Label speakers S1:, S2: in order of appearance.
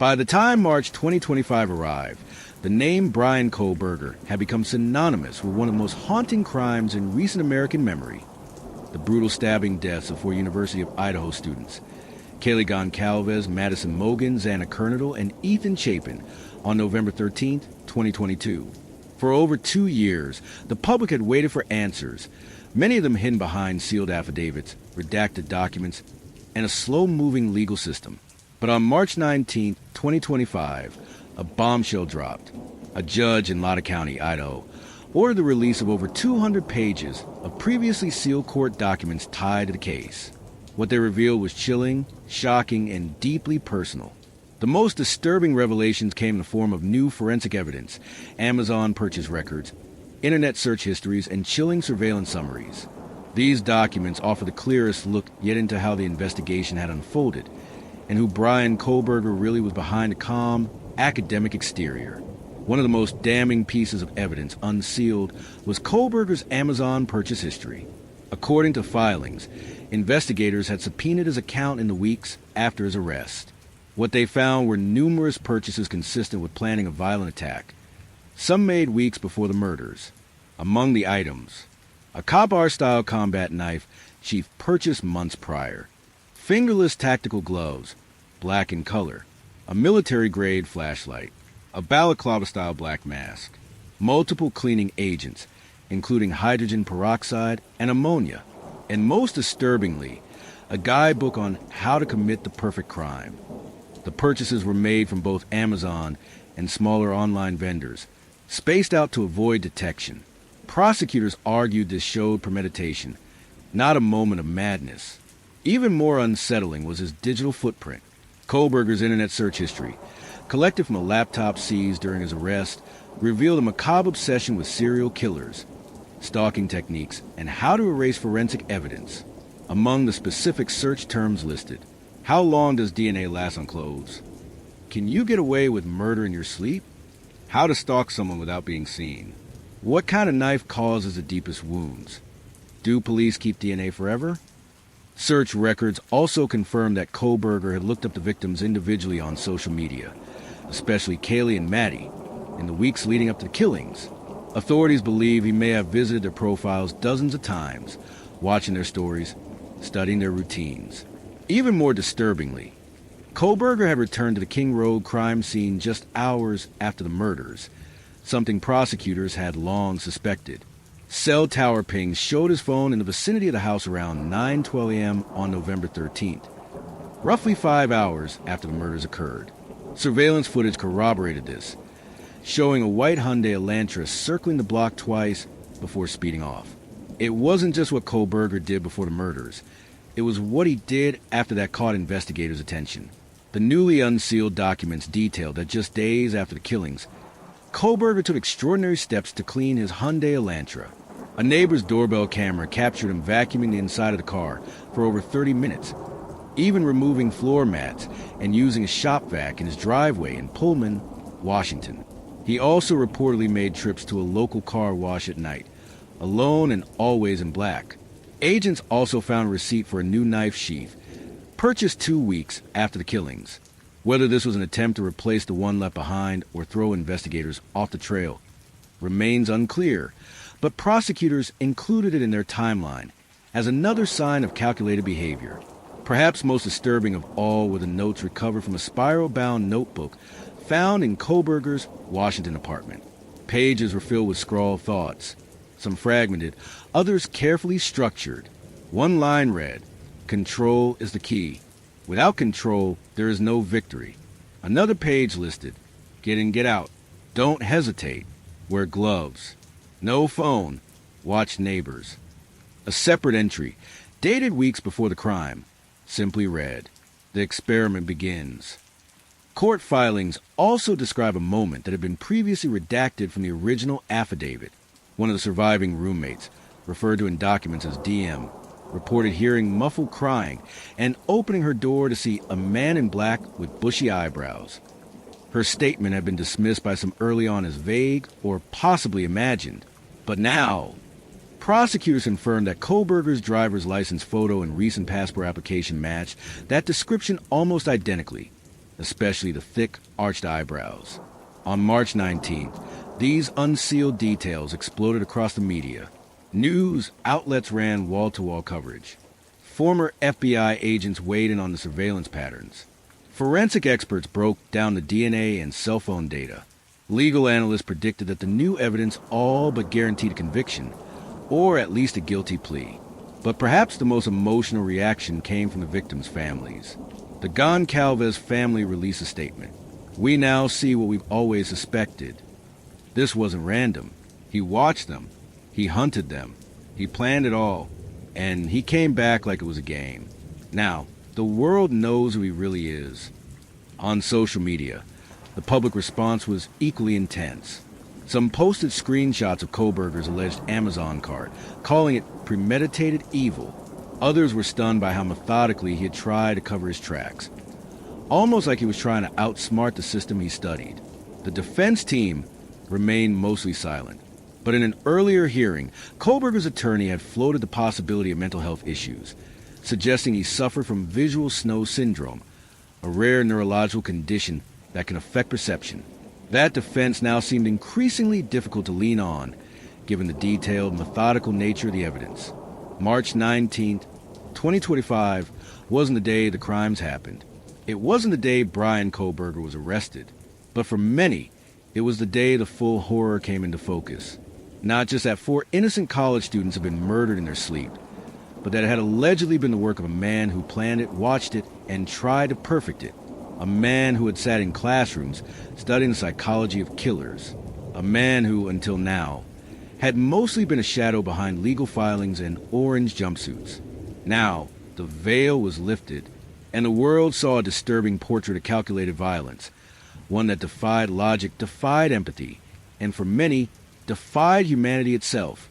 S1: By the time March 2025 arrived, the name Bryan Kohberger had become synonymous with one of the most haunting crimes in recent American memory: the brutal stabbing deaths of four University of Idaho students, Kaylee Goncalves, Madison Mogan, Xana Kernodle, and Ethan Chapin, on November 13, 2022. For over 2 years, the public had waited for answers, many of them hidden behind sealed affidavits, redacted documents, and a slow-moving legal system. But on March 19, 2025, a bombshell dropped. A judge in Lotta County, Idaho, ordered the release of over 200 pages of previously sealed court documents tied to the case. What they revealed was chilling, shocking, and deeply personal. The most disturbing revelations came in the form of new forensic evidence, Amazon purchase records, internet search histories, and chilling surveillance summaries. These documents offer the clearest look yet into how the investigation had unfolded, and who Bryan Kohberger really was behind a calm, academic exterior. One of the most damning pieces of evidence unsealed was Kohberger's Amazon purchase history. According to filings, investigators had subpoenaed his account in the weeks after his arrest. What they found were numerous purchases consistent with planning a violent attack, some made weeks before the murders. Among the items, a cop R-style combat knife sheath purchased months prior, fingerless tactical gloves, black in color, a military-grade flashlight, a balaclava-style black mask, multiple cleaning agents, including hydrogen peroxide and ammonia, and most disturbingly, a guidebook on how to commit the perfect crime. The purchases were made from both Amazon and smaller online vendors, spaced out to avoid detection. Prosecutors argued this showed premeditation, not a moment of madness. Even more unsettling was his digital footprint. Kohberger's internet search history, collected from a laptop seized during his arrest, revealed a macabre obsession with serial killers, stalking techniques, and how to erase forensic evidence. Among the specific search terms listed: how long does DNA last on clothes? Can you get away with murder in your sleep? How to stalk someone without being seen? What kind of knife causes the deepest wounds? Do police keep DNA forever? Search records also confirmed that Kohberger had looked up the victims individually on social media, especially Kaylee and Maddie, in the weeks leading up to the killings. Authorities believe he may have visited their profiles dozens of times, watching their stories, studying their routines. Even more disturbingly, Kohberger had returned to the King Road crime scene just hours after the murders, something prosecutors had long suspected. Cell tower pings showed his phone in the vicinity of the house around 9:12 a.m. on November 13th, roughly 5 hours after the murders occurred. Surveillance footage corroborated this, showing a white Hyundai Elantra circling the block twice before speeding off. It wasn't just what Kohberger did before the murders. It was what he did after that caught investigators' attention. The newly unsealed documents detailed that just days after the killings, Kohberger took extraordinary steps to clean his Hyundai Elantra. A neighbor's doorbell camera captured him vacuuming the inside of the car for over 30 minutes, even removing floor mats and using a shop vac in his driveway in Pullman, Washington. He also reportedly made trips to a local car wash at night, alone and always in black. Agents also found a receipt for a new knife sheath, purchased 2 weeks after the killings. Whether this was an attempt to replace the one left behind or throw investigators off the trail remains unclear, but prosecutors included it in their timeline as another sign of calculated behavior. Perhaps most disturbing of all were the notes recovered from a spiral-bound notebook found in Kohberger's Washington apartment. Pages were filled with scrawled thoughts, some fragmented, others carefully structured. One line read, "Control is the key. Without control, there is no victory." Another page listed, "Get in, get out. Don't hesitate. Wear gloves. No phone. Watch neighbors." A separate entry, dated weeks before the crime, simply read, "The experiment begins." Court filings also describe a moment that had been previously redacted from the original affidavit. One of the surviving roommates, referred to in documents as DM, reported hearing muffled crying and opening her door to see a man in black with bushy eyebrows. Her statement had been dismissed by some early on as vague or possibly imagined. But now, prosecutors confirmed that Kohberger's driver's license photo and recent passport application matched that description almost identically. especially the thick, arched eyebrows. On March 19th, these unsealed details exploded across the media. News outlets ran wall-to-wall coverage. Former FBI agents weighed in on the surveillance patterns. Forensic experts broke down the DNA and cell phone data. Legal analysts predicted that the new evidence all but guaranteed a conviction, or at least a guilty plea. But perhaps the most emotional reaction came from the victims' families. The Goncalves family released a statement. "We now see what we've always suspected. This wasn't random. He watched them. He hunted them. He planned it all. And he came back like it was a game. Now, the world knows who he really is." On social media, the public response was equally intense. Some posted screenshots of Kohberger's alleged Amazon cart, calling it premeditated evil. Others were stunned by how methodically he had tried to cover his tracks, almost like he was trying to outsmart the system he studied. The defense team remained mostly silent. But in an earlier hearing, Kohberger's attorney had floated the possibility of mental health issues, suggesting he suffered from visual snow syndrome, a rare neurological condition that can affect perception. That defense now seemed increasingly difficult to lean on, given the detailed, methodical nature of the evidence. March 19th, 2025 wasn't the day the crimes happened. It wasn't the day Bryan Kohberger was arrested. But for many, it was the day the full horror came into focus. Not just that 4 innocent college students had been murdered in their sleep, but that it had allegedly been the work of a man who planned it, watched it, and tried to perfect it. A man who had sat in classrooms studying the psychology of killers. A man who, until now, had mostly been a shadow behind legal filings and orange jumpsuits. Now, the veil was lifted, and the world saw a disturbing portrait of calculated violence, one that defied logic, defied empathy, and for many, defied humanity itself.